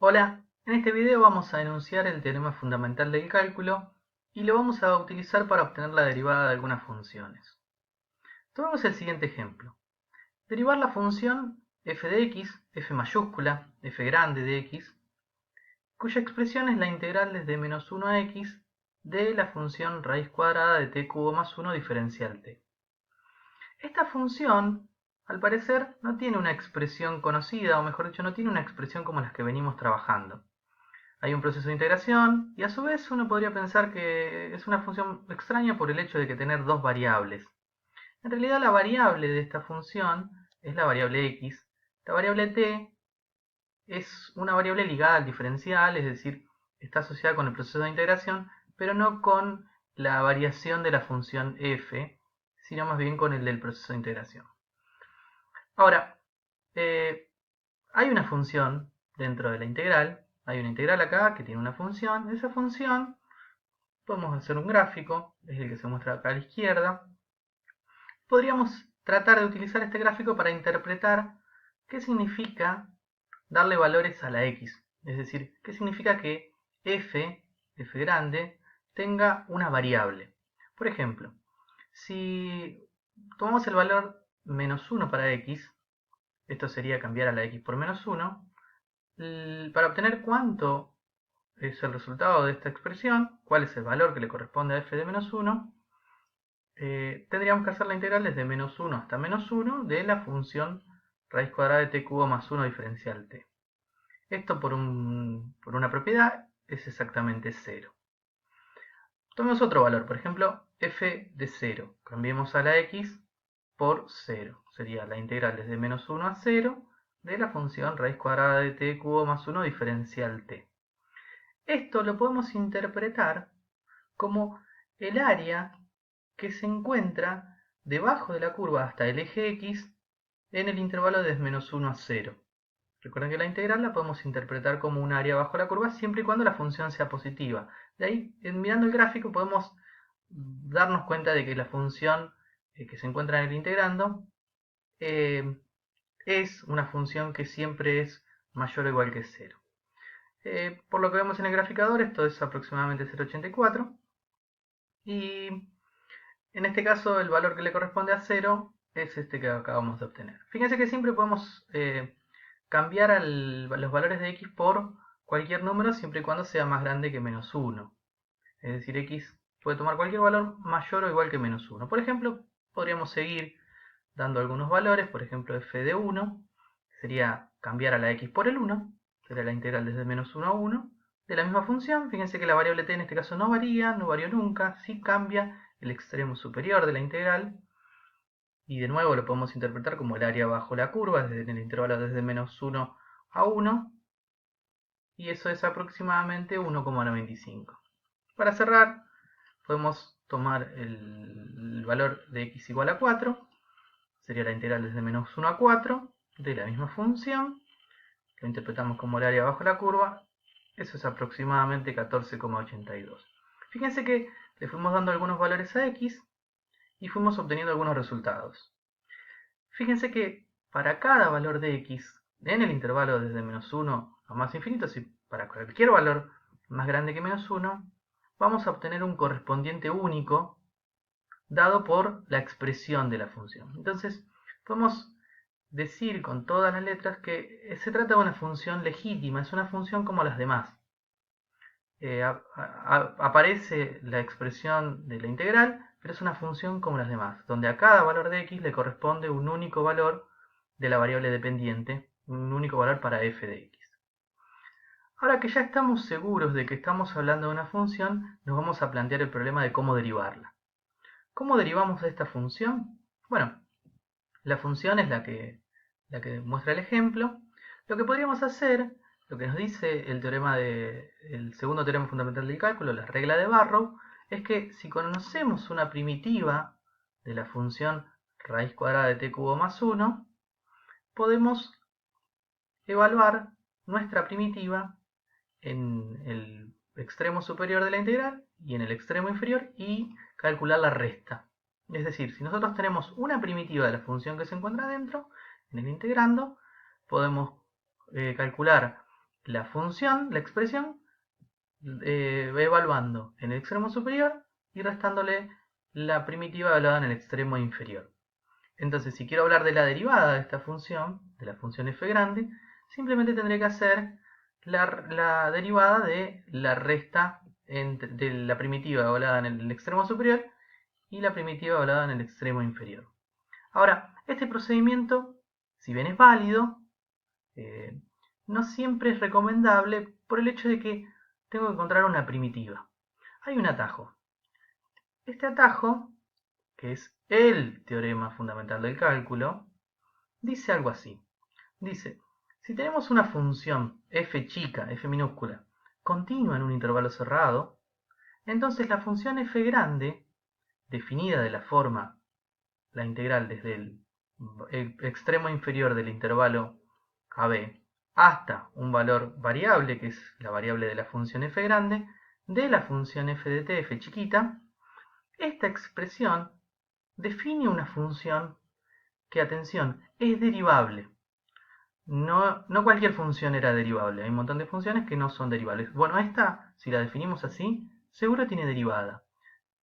Hola, en este video vamos a enunciar el teorema fundamental del cálculo y lo vamos a utilizar para obtener la derivada de algunas funciones. Tomemos el siguiente ejemplo. Derivar la función f de x, f mayúscula, f grande de x, cuya expresión es la integral desde menos 1 a x de la función raíz cuadrada de t cubo más 1 diferencial t. Esta función, al parecer, no tiene una expresión conocida, o mejor dicho, no tiene una expresión como las que venimos trabajando. Hay un proceso de integración y a su vez uno podría pensar que es una función extraña por el hecho de que tener dos variables. En realidad la variable de esta función es la variable x. La variable t es una variable ligada al diferencial, es decir, está asociada con el proceso de integración, pero no con la variación de la función f, sino más bien con el del proceso de integración. Ahora, hay una función dentro de la integral, hay una integral acá que tiene una función, esa función podemos hacer un gráfico, es el que se muestra acá a la izquierda. Podríamos tratar de utilizar este gráfico para interpretar qué significa darle valores a la x, es decir, qué significa que f grande, tenga una variable. Por ejemplo, si tomamos el valor menos 1 para x, esto sería cambiar a la x por menos 1, para obtener cuánto es el resultado de esta expresión, cuál es el valor que le corresponde a f de menos 1, tendríamos que hacer la integral desde menos 1 hasta menos 1 de la función raíz cuadrada de t cubo más 1 diferencial t. Esto por una propiedad es exactamente 0. Tomemos otro valor, por ejemplo, f de 0. Cambiemos a la x por 0. Sería la integral desde menos 1 a 0 de la función raíz cuadrada de t cubo más 1 diferencial t. Esto lo podemos interpretar como el área que se encuentra debajo de la curva hasta el eje x en el intervalo de menos 1 a 0. Recuerden que la integral la podemos interpretar como un área bajo la curva siempre y cuando la función sea positiva. De ahí, mirando el gráfico, podemos darnos cuenta de que la función que se encuentra en el integrando es una función que siempre es mayor o igual que 0. Por lo que vemos en el graficador, esto es aproximadamente 0,84. Y en este caso, el valor que le corresponde a 0 es este que acabamos de obtener. Fíjense que siempre podemos cambiar los valores de x por cualquier número siempre y cuando sea más grande que menos 1. Es decir, x puede tomar cualquier valor mayor o igual que menos 1. Por ejemplo, podríamos seguir dando algunos valores, por ejemplo, f de 1 sería cambiar a la x por el 1, sería la integral desde menos 1 a 1, de la misma función. Fíjense que la variable t en este caso no varía, no varió nunca, sí cambia el extremo superior de la integral, y de nuevo lo podemos interpretar como el área bajo la curva, desde el intervalo desde menos 1 a 1, y eso es aproximadamente 1,95. Para cerrar, podemos tomar el valor de x igual a 4, sería la integral desde menos 1 a 4, de la misma función, lo interpretamos como el área bajo la curva, eso es aproximadamente 14,82. Fíjense que le fuimos dando algunos valores a x y fuimos obteniendo algunos resultados. Fíjense que para cada valor de x en el intervalo desde menos 1 a más infinito, si para cualquier valor más grande que menos 1, vamos a obtener un correspondiente único dado por la expresión de la función. Entonces, podemos decir con todas las letras que se trata de una función legítima, es una función como las demás. Aparece la expresión de la integral, pero es una función como las demás, donde a cada valor de x le corresponde un único valor de la variable dependiente, un único valor para f de x. Ahora que ya estamos seguros de que estamos hablando de una función, nos vamos a plantear el problema de cómo derivarla. ¿Cómo derivamos esta función? Bueno, la función es la que muestra el ejemplo. Lo que podríamos hacer, lo que nos dice el segundo teorema fundamental del cálculo, la regla de Barrow, es que si conocemos una primitiva de la función raíz cuadrada de t cubo más 1, podemos evaluar nuestra primitiva en el extremo superior de la integral y en el extremo inferior y calcular la resta. Es decir, si nosotros tenemos una primitiva de la función que se encuentra dentro, en el integrando, podemos calcular la función, la expresión, evaluando en el extremo superior y restándole la primitiva evaluada en el extremo inferior. Entonces, si quiero hablar de la derivada de esta función, de la función f grande, simplemente tendré que hacer la derivada de la resta de la primitiva evaluada en el extremo superior y la primitiva evaluada en el extremo inferior. Ahora, este procedimiento, si bien es válido, no siempre es recomendable por el hecho de que tengo que encontrar una primitiva. Hay un atajo. Este atajo, que es el teorema fundamental del cálculo, dice algo así. Dice, si tenemos una función f chica, f minúscula, continua en un intervalo cerrado, entonces la función f grande, definida de la forma, la integral desde el extremo inferior del intervalo AB hasta un valor variable, que es la variable de la función f grande, de la función f de t, f chiquita, esta expresión define una función que, atención, es derivable. No cualquier función era derivable, hay un montón de funciones que no son derivables. Bueno, esta, si la definimos así, seguro tiene derivada.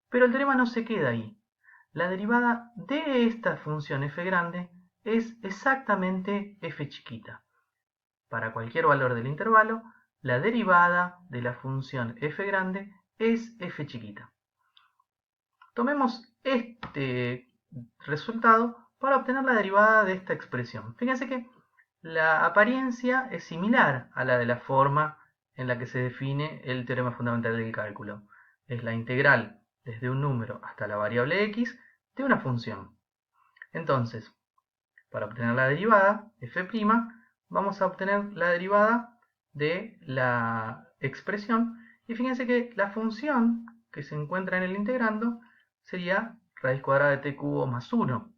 Pero el teorema no se queda ahí. La derivada de esta función f grande es exactamente f chiquita. Para cualquier valor del intervalo, la derivada de la función f grande es f chiquita. Tomemos este resultado para obtener la derivada de esta expresión. Fíjense que la apariencia es similar a la de la forma en la que se define el teorema fundamental del cálculo. Es la integral desde un número hasta la variable x de una función. Entonces, para obtener la derivada, f', vamos a obtener la derivada de la expresión. Y fíjense que la función que se encuentra en el integrando sería raíz cuadrada de t cubo más 1.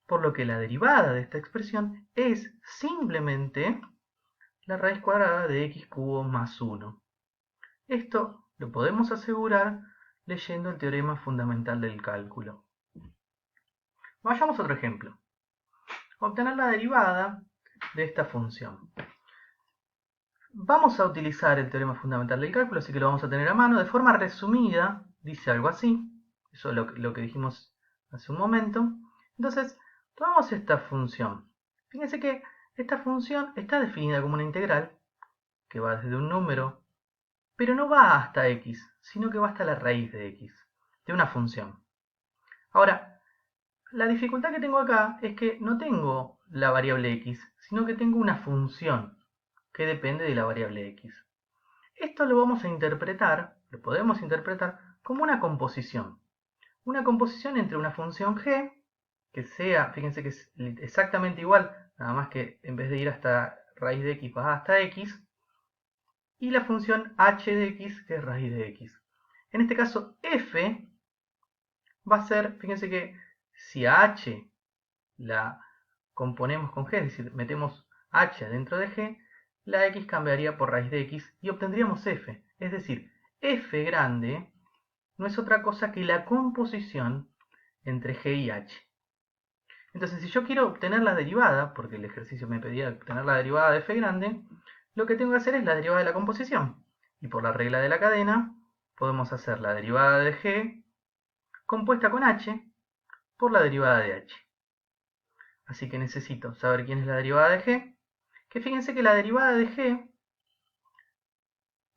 Por lo que la derivada de esta expresión es simplemente la raíz cuadrada de x cubo más 1. Esto lo podemos asegurar leyendo el teorema fundamental del cálculo. Vayamos a otro ejemplo. Obtener la derivada de esta función. Vamos a utilizar el teorema fundamental del cálculo, así que lo vamos a tener a mano. De forma resumida, dice algo así. Eso es lo que dijimos hace un momento. Entonces, tomamos esta función. Fíjense que esta función está definida como una integral que va desde un número, pero no va hasta x, sino que va hasta la raíz de x, de una función. Ahora, la dificultad que tengo acá es que no tengo la variable x, sino que tengo una función que depende de la variable x. Esto lo vamos a interpretar, lo podemos interpretar como una composición. Una composición entre una función g, que sea, fíjense que es exactamente igual, nada más que en vez de ir hasta raíz de x va hasta x, y la función h de x, que es raíz de x. En este caso, f va a ser, fíjense que si a h la componemos con g, es decir, metemos h dentro de g, la x cambiaría por raíz de x y obtendríamos f. Es decir, f grande no es otra cosa que la composición entre g y h. Entonces, si yo quiero obtener la derivada, porque el ejercicio me pedía obtener la derivada de f grande, lo que tengo que hacer es la derivada de la composición. Y por la regla de la cadena, podemos hacer la derivada de g compuesta con h por la derivada de h. Así que necesito saber quién es la derivada de g, que fíjense que la derivada de g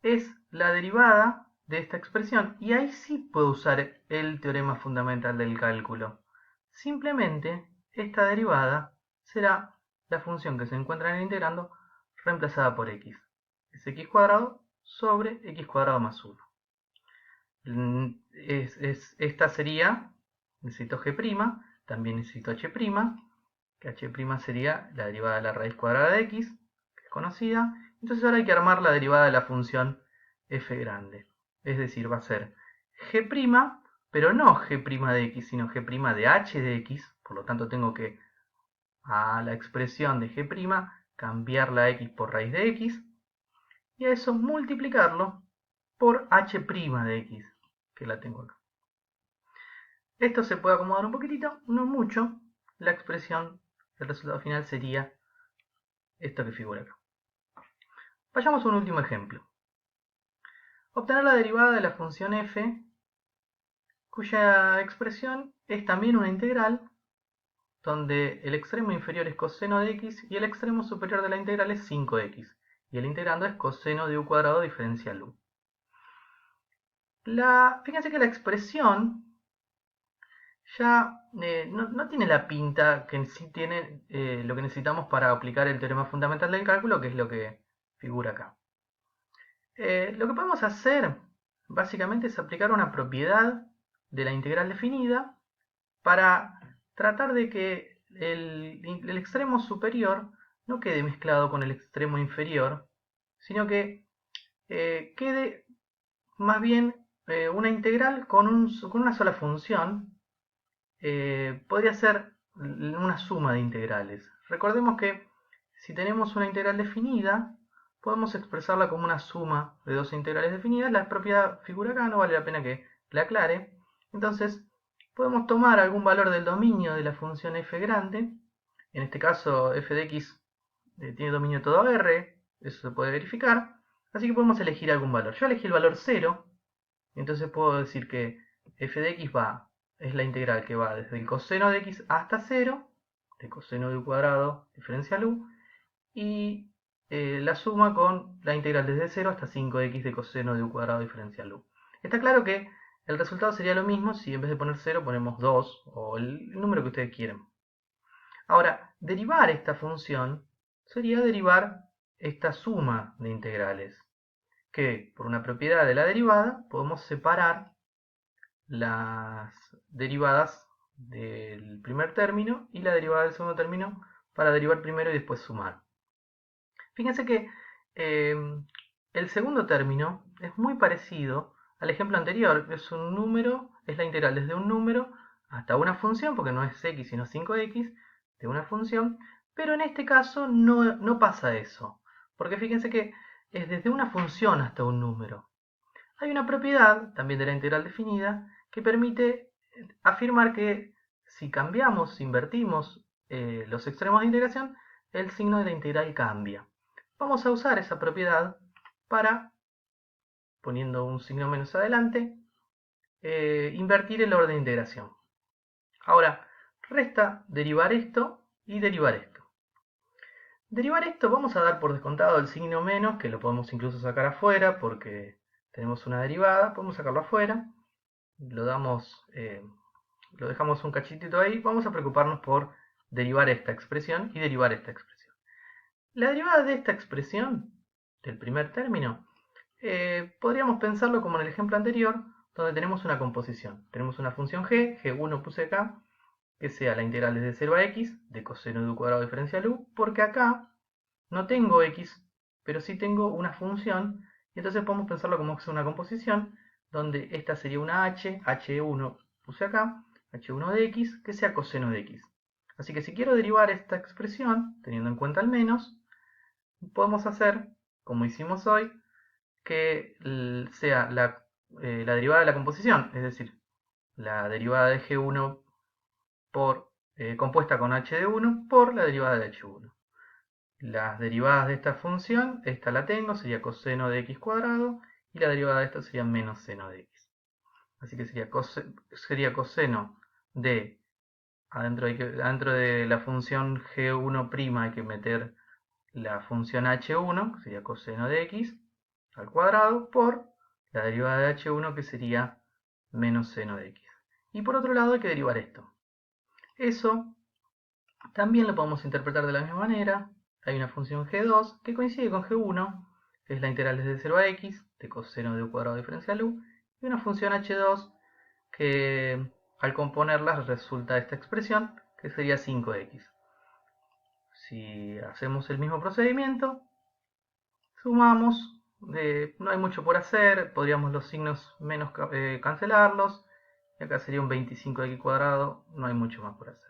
es la derivada de esta expresión, y ahí sí puedo usar el teorema fundamental del cálculo. Simplemente esta derivada será la función que se encuentra en el integrando reemplazada por x. Es x cuadrado sobre x cuadrado más 1. Esta sería, necesito g', también necesito h', que h' sería la derivada de la raíz cuadrada de x, que es conocida. Entonces ahora hay que armar la derivada de la función f grande. Es decir, va a ser g', pero no g' de x, sino g' de h de x. Por lo tanto tengo que a la expresión de g' cambiar la x por raíz de x. Y a eso multiplicarlo por h' de x, que la tengo acá. Esto se puede acomodar un poquitito, no mucho. La expresión, el resultado final sería esto que figura acá. Vayamos a un último ejemplo. Obtener la derivada de la función f, cuya expresión es también una integral, donde el extremo inferior es coseno de x y el extremo superior de la integral es 5x, y el integrando es coseno de u cuadrado diferencial u. Fíjense que la expresión ya no tiene la pinta que en sí tiene lo que necesitamos para aplicar el teorema fundamental del cálculo, que es lo que figura acá. Lo que podemos hacer básicamente es aplicar una propiedad de la integral definida para tratar de que el extremo superior no quede mezclado con el extremo inferior, sino que quede más bien una integral con una sola función. Podría ser una suma de integrales. Recordemos que si tenemos una integral definida, podemos expresarla como una suma de dos integrales definidas. La propiedad figura acá, no vale la pena que la aclare. Entonces, podemos tomar algún valor del dominio de la función f grande. En este caso, f de x tiene dominio todo R, eso se puede verificar. Así que podemos elegir algún valor. Yo elegí el valor 0, entonces puedo decir que f de x es la integral que va desde el coseno de x hasta 0, de coseno de u cuadrado diferencial u, y la suma con la integral desde 0 hasta 5x de coseno de u cuadrado diferencial u. Está claro que el resultado sería lo mismo si en vez de poner 0 ponemos 2 o el número que ustedes quieran. Ahora, derivar esta función sería derivar esta suma de integrales, que por una propiedad de la derivada podemos separar las derivadas del primer término y la derivada del segundo término para derivar primero y después sumar. Fíjense que el segundo término es muy parecido al ejemplo anterior. Es un número, es la integral desde un número hasta una función, porque no es x sino 5x, de una función, pero en este caso no pasa eso, porque fíjense que es desde una función hasta un número. Hay una propiedad, también de la integral definida, que permite afirmar que si cambiamos, si invertimos los extremos de integración, el signo de la integral cambia. Vamos a usar esa propiedad para, poniendo un signo menos adelante, invertir el orden de integración. Ahora, resta derivar esto y derivar esto. Derivar esto vamos a dar por descontado el signo menos, que lo podemos incluso sacar afuera porque tenemos una derivada, podemos sacarlo afuera, lo dejamos un cachitito ahí, vamos a preocuparnos por derivar esta expresión y derivar esta expresión. La derivada de esta expresión, del primer término, podríamos pensarlo como en el ejemplo anterior, donde tenemos una composición. Tenemos una función g, g1 puse acá, que sea la integral desde 0 a x de coseno de u cuadrado diferencial u, porque acá no tengo x, pero sí tengo una función, y entonces podemos pensarlo como que es una composición, donde esta sería una h, h1 puse acá, h1 de x, que sea coseno de x. Así que si quiero derivar esta expresión, teniendo en cuenta el menos, podemos hacer, como hicimos hoy, que sea la derivada de la composición, es decir, la derivada de g1 compuesta con h de 1 por la derivada de h1. Las derivadas de esta función, esta la tengo, sería coseno de x cuadrado, y la derivada de esto sería menos seno de x. Así que sería coseno de, adentro de la función g1' hay que meter la función h1, que sería coseno de x, al cuadrado, por la derivada de h1, que sería menos seno de x. Y por otro lado hay que derivar esto. Eso también lo podemos interpretar de la misma manera. Hay una función g2 que coincide con g1, que es la integral desde 0 a x de coseno de u cuadrado diferencial u, y una función h2 que al componerlas resulta esta expresión, que sería 5x. Si hacemos el mismo procedimiento, sumamos, no hay mucho por hacer, podríamos los signos menos cancelarlos, y acá sería un 25x cuadrado, no hay mucho más por hacer.